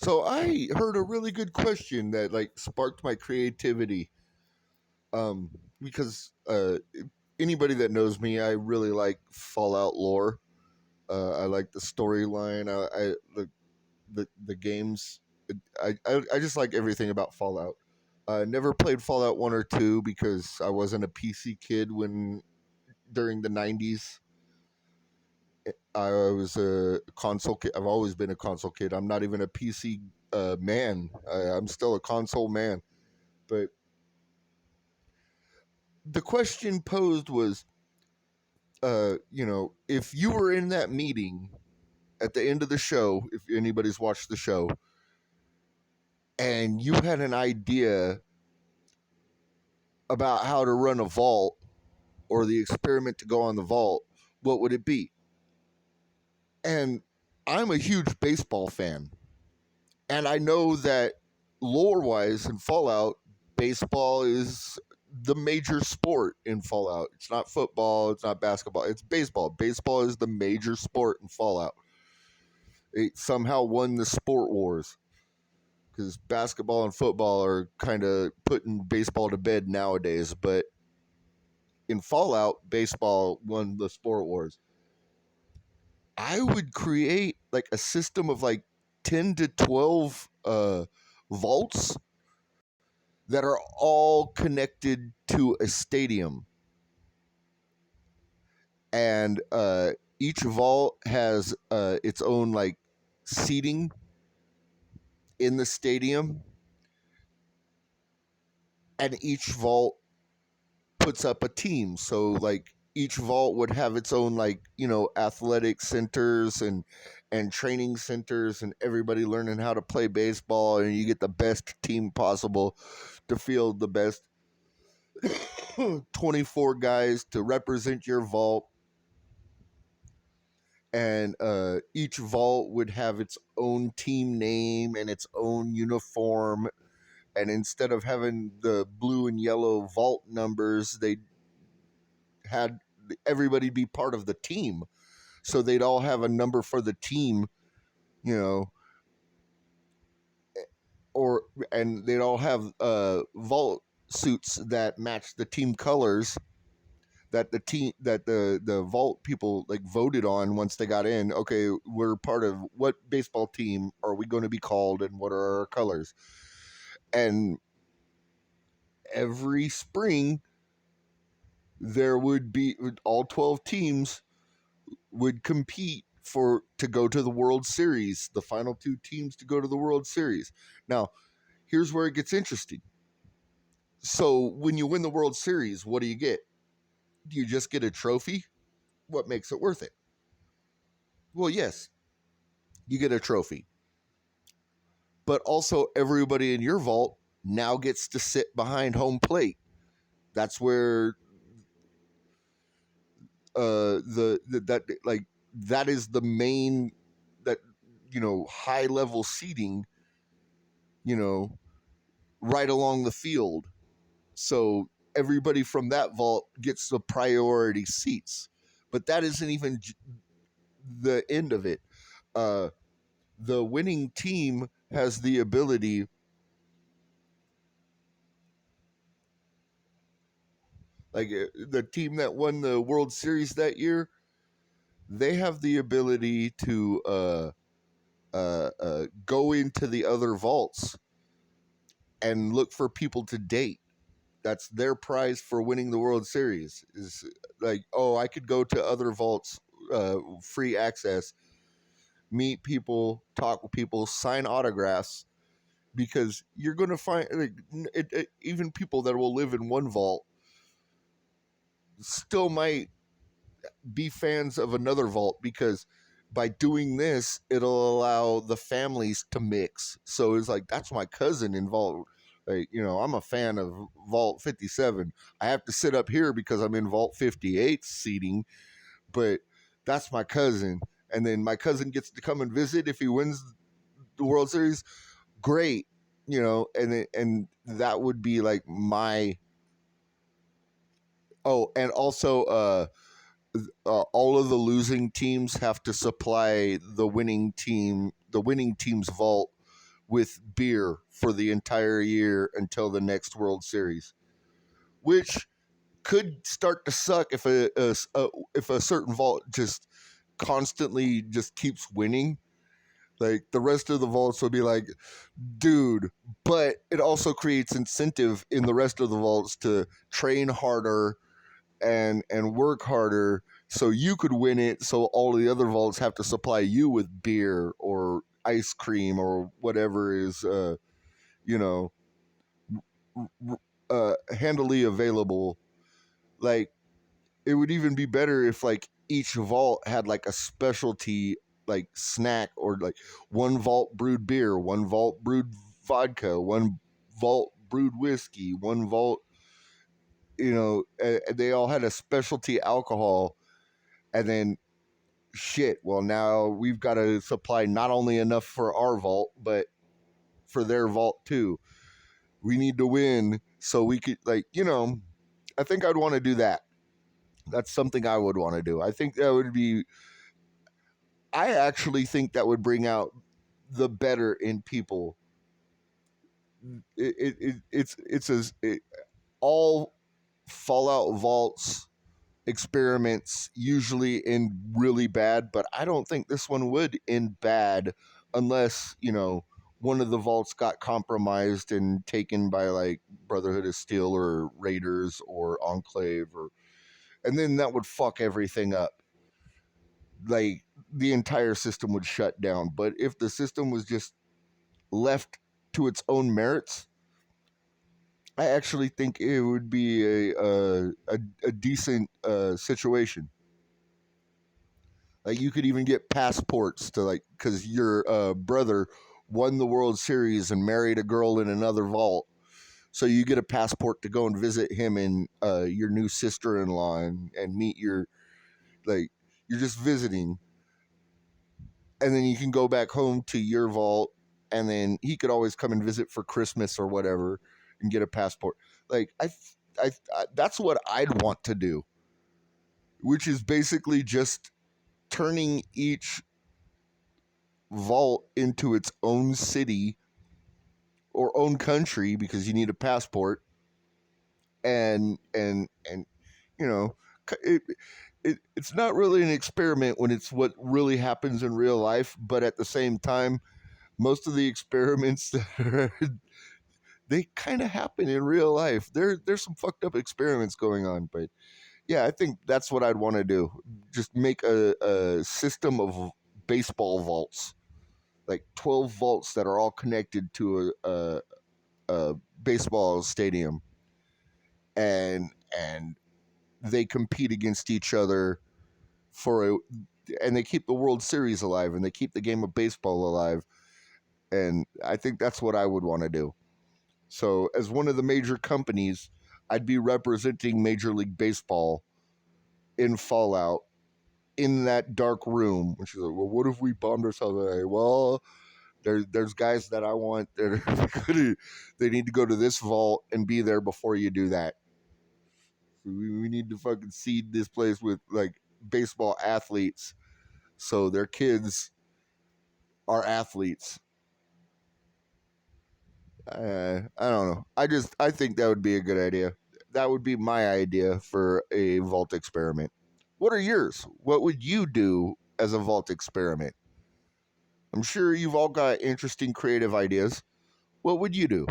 So I heard a really good question that like sparked my creativity. Um, because anybody that knows me, I really like Fallout lore. I like the storyline. I the games. I just like everything about Fallout. I never played Fallout 1 or 2 because I wasn't a PC kid when during the 90s. I was a console kid. I've always been a console kid. I'm not even a PC man. I'm still a console man. But the question posed was, if you were in that meeting at the end of the show, if anybody's watched the show, and you had an idea about how to run a vault or the experiment to go on the vault, what would it be? And I'm a huge baseball fan. And I know that lore wise in Fallout, baseball is the major sport in Fallout. It's not football, it's not basketball, it's baseball. Baseball is the major sport in Fallout. It somehow won the sport wars because basketball and football are kind of putting baseball to bed nowadays. But in Fallout, baseball won the sport wars. I would create like a system of like 10 to 12 vaults that are all connected to a stadium. And each vault has its own like seating in the stadium. And each vault puts up a team. So like each vault would have its own like, athletic centers and training centers and everybody learning how to play baseball, and you get the best team possible to field the best 24 guys to represent your vault. And each vault would have its own team name and its own uniform. And instead of having the blue and yellow vault numbers, they had everybody be part of the team. So they'd all have a number for the team, you know, or and they'd all have vault suits that match the team colors that the vault people like voted on once they got in. Okay, we're part of what baseball team are we going to be called, and what are our colors? And every spring there would be all 12 teams would compete for to go to the World Series, the final two teams to go to the World Series. Now, here's where it gets interesting. So, when you win the World Series, what do you get? Do you just get a trophy? What makes it worth it? Well, yes, you get a trophy. But also everybody in your vault now gets to sit behind home plate. That's where that like that is the main that high level seating, you know, right along the field. So everybody from that vault gets the priority seats. But that isn't even the end of it. Uh, the winning team has the ability, like the team that won the World Series that year, they have the ability to go into the other vaults and look for people to date. That's their prize for winning the World Series. Is like, oh, I could go to other vaults, free access, meet people, talk with people, sign autographs, because you're going to find like, even people that will live in one vault still might be fans of another vault, because by doing this it'll allow the families to mix. So it's like, that's my cousin involved. Like, I'm a fan of vault 57. I have to sit up here because I'm in vault 58 seating, but that's my cousin. And then my cousin gets to come and visit if he wins the World Series. Great. And that would be like my. Oh, and also all of the losing teams have to supply the winning team's vault with beer for the entire year until the next World Series, which could start to suck if a certain vault just constantly just keeps winning. Like the rest of the vaults will be like, dude, but it also creates incentive in the rest of the vaults to train harder and work harder so you could win it, so all the other vaults have to supply you with beer or ice cream or whatever is you know handily available. Like it would even be better if like each vault had like a specialty like snack, or like one vault brewed beer, one vault brewed vodka, one vault brewed whiskey, one vault, they all had a specialty alcohol. And then shit, well, now we've got to supply not only enough for our vault but for their vault too. We need to win so we could, like, I think I'd want to do that. That's something I would want to do. I think that would be, I actually think that would bring out the better in people. It's as all Fallout vaults experiments usually end really bad, but I don't think this one would end bad unless, one of the vaults got compromised and taken by like Brotherhood of Steel or Raiders or Enclave, and then that would fuck everything up. Like the entire system would shut down. But if the system was just left to its own merits, I actually think it would be a decent situation. Like you could even get passports to, like, because your brother won the World Series and married a girl in another vault, so you get a passport to go and visit him and your new sister-in-law and meet your, like, you're just visiting, and then you can go back home to your vault, and then he could always come and visit for Christmas or whatever and get a passport. Like I that's what I'd want to do, which is basically just turning each vault into its own city or own country, because you need a passport, and you know it, it's not really an experiment when it's what really happens in real life, but at the same time most of the experiments that they kind of happen in real life. There's some fucked up experiments going on, but yeah, I think that's what I'd want to do. Just make a system of baseball vaults, like 12 vaults that are all connected to a baseball stadium, and they compete against each other and they keep the World Series alive and they keep the game of baseball alive. And I think that's what I would want to do. So, as one of the major companies, I'd be representing Major League Baseball in Fallout in that dark room. And she's like, well, what if we bombed ourselves? Like, well, there's guys that I want that they need to go to this vault and be there before you do that. We need to fucking seed this place with like baseball athletes so their kids are athletes. I don't know. I think that would be a good idea. That would be my idea for a vault experiment. What are yours? What would you do as a vault experiment? I'm sure you've all got interesting creative ideas. What would you do?